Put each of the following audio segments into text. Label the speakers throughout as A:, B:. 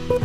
A: Хараад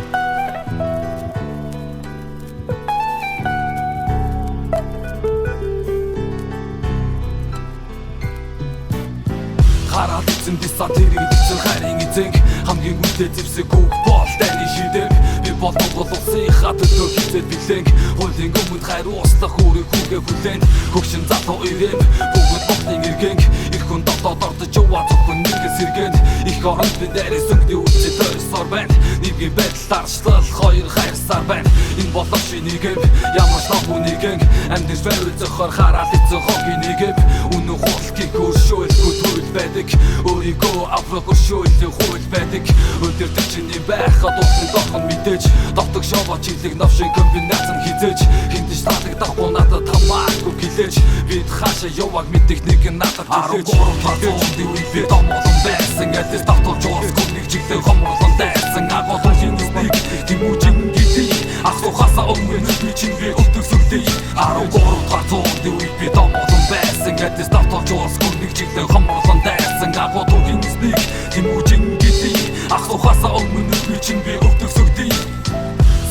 A: эзэн дисатирийг эзэн хайрын эзэн хамгийн үнэтэй зэвсэг үг бол таны шидэв би болон улсын хатөлөө хизээд билэн хуулийн өмнө хайр ууслах үрэг хүүгээ хүлээн хөгшин залуу ирэв бүгд болтын иргэн их хүн дотоод ордож яваа зөвхөн нэгээс иргэн их оронд би дээрээ сүнгдээ үчид ойрсоор байна нэгэн байдал арчлал хоёр хайрсаар байна энэ болов шинийгэв ямар ч ног үнийгэн амьдэр байвал зохоор хараад эзэн хогийн нэгэв үнэн хуулкийг өршөөлгүй төрөл байдаг өөрийгөө авраггүй шөөллийн хууль байдаг өдөртөг чиний байхад утсан дохон мэдээж довтог шово чиглэг новшин комбинац нь хизээж хинтэж таалагдахгүй надад хамаагүй гэлээж бид хаашаа яваг мэдих нэг надад хэлээж 13 оны үед би домолон байсан ядаж давтуулж уусгүй нэг чиглэг хомруулан дайсан агуулсан шинжлэх тэмүүжин гэдэг асуухасаа өмнө би чинь би өвтөсөлдөө 13 оны үед би домолон байсан ядаж давтуулж уусгүй нэг чиглэг хомруулан дайсан агуулсан шинжлэх тэмүүжин гэдэг асуухасаа өмнө би чинь би өвтөсөлдөө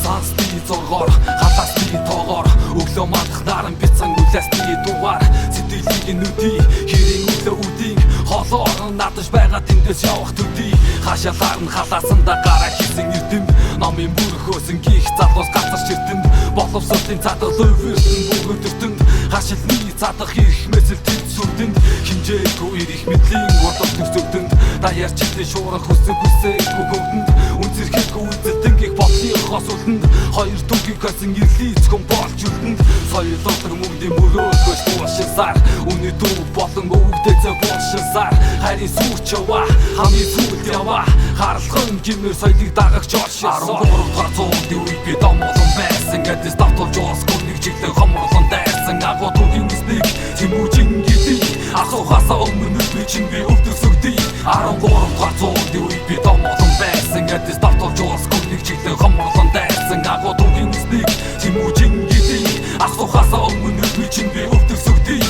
A: сансны зоргоор халаасны тоогоор өглөө мадах наран бицэн үлээсний дугаар сэтгэлийн нүдий хэрийн өглөө үдийн холоор надаж байгаа тэндээс явах төдий хашаалаар нь халаасанда гараа хийсэн эрдэм номын бүрхөөсөн гих залуус гацарч эрдэнд боловсролын цадал өвөртөн бүгд өртөнд хашилны цадах ирэх мэсэл тэд сүрдэнд хинжээгүй ирэх мэдлийн урдас төсөвдөнд даяар чиглэн шуурах хүсэг хүсээгүй хөвдөнд үнцэрхэхгүй үзэлтэн гих бодлын хос үлдэнд хоёр түгийг хасан ирлийцгэн болж үлдэнд соёл дотор мөнгөний мөрөөхөж туушсаар үний дүү болон өвгдөө зэ болшсаар харин сүрч яваа хамгийн сүлд яваа харлахын гимээр соёлыг дагагч оршсон 13 оны үед би домолон байсан гэдээс давтуулж уусгүй нэг чиглэн хомруулан дайсан агуулгын эснийг тэмүүжин гэдэг асуухасаа өмнө би чинь би өвтөсөгдөй 13 оны үед би домолон байсан гэдээс давтуулж уусгүй нэг чиглэн хомруулан дайсан агуулгын эснийг тэмүүжин гэдэг асуухасаа өмнө би чинь би өвтөсөгдөй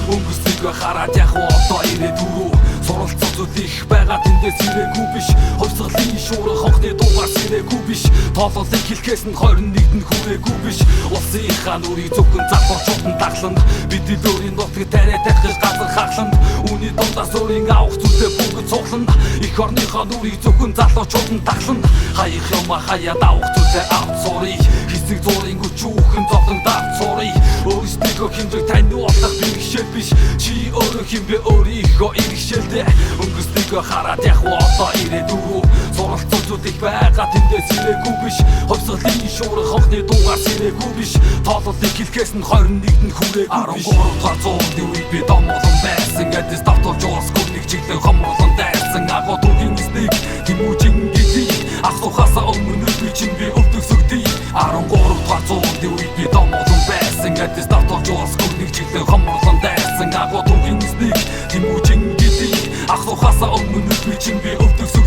A: өнгөсийг хараад яг одоо ирээдүрүү суралцах зүйл их байгаа тэндээс ирээгүй биш хувьсгалын шуурах хонхны дугаар сэрээгүй биш тоололыг хэлхээс нь 21-нд хүрээгүй биш улсынхаа нүрийг зөвхөн залуучууд нь дагланд бидний өөрийн нутгийг тариа тавих газар хагланд үүний дундаас өөрийн авах зүйлээ бүгд цугланд их орныхоо нүрийг зөвхөн залуучууд нь дагланд хаях юмаа хаяад авах зүйлээ авч сурыг хэсэг зургийн өчүүхэн зовлон давч сурыг өөрсдийгөө хэмжээг таниулах бэрхшээл биш чи өөрөө хэмбэ өөрийгөө иргэшээлдэ өнгөсдийгөө хараад яг одоо ирээдүрүү суралцах зүйл их байгаа тэндээс ирээгүй биш хувьсгалын шуурах хонхны дугаар сэрээгүй биш тоололыг хэлхээс нь 21-нд хүрээгүй биш 13 оны үед би домолон байсан гэдээс давтуулж уусгүй нэг чиглэн хомруулан дайсан агуулгын эснийг тэмүүжин гэдэг асуухасаа өмнө би чинь би өвтөсөгдөй 13 оны үед би домолон байсан гэдээс давтуулж уусгүй нэг чиглэн хомруулан дайсан агуулгын эснийг тэмүүжин гэдэг асуухасаа өмнө би чинь би өвтөсөгдөй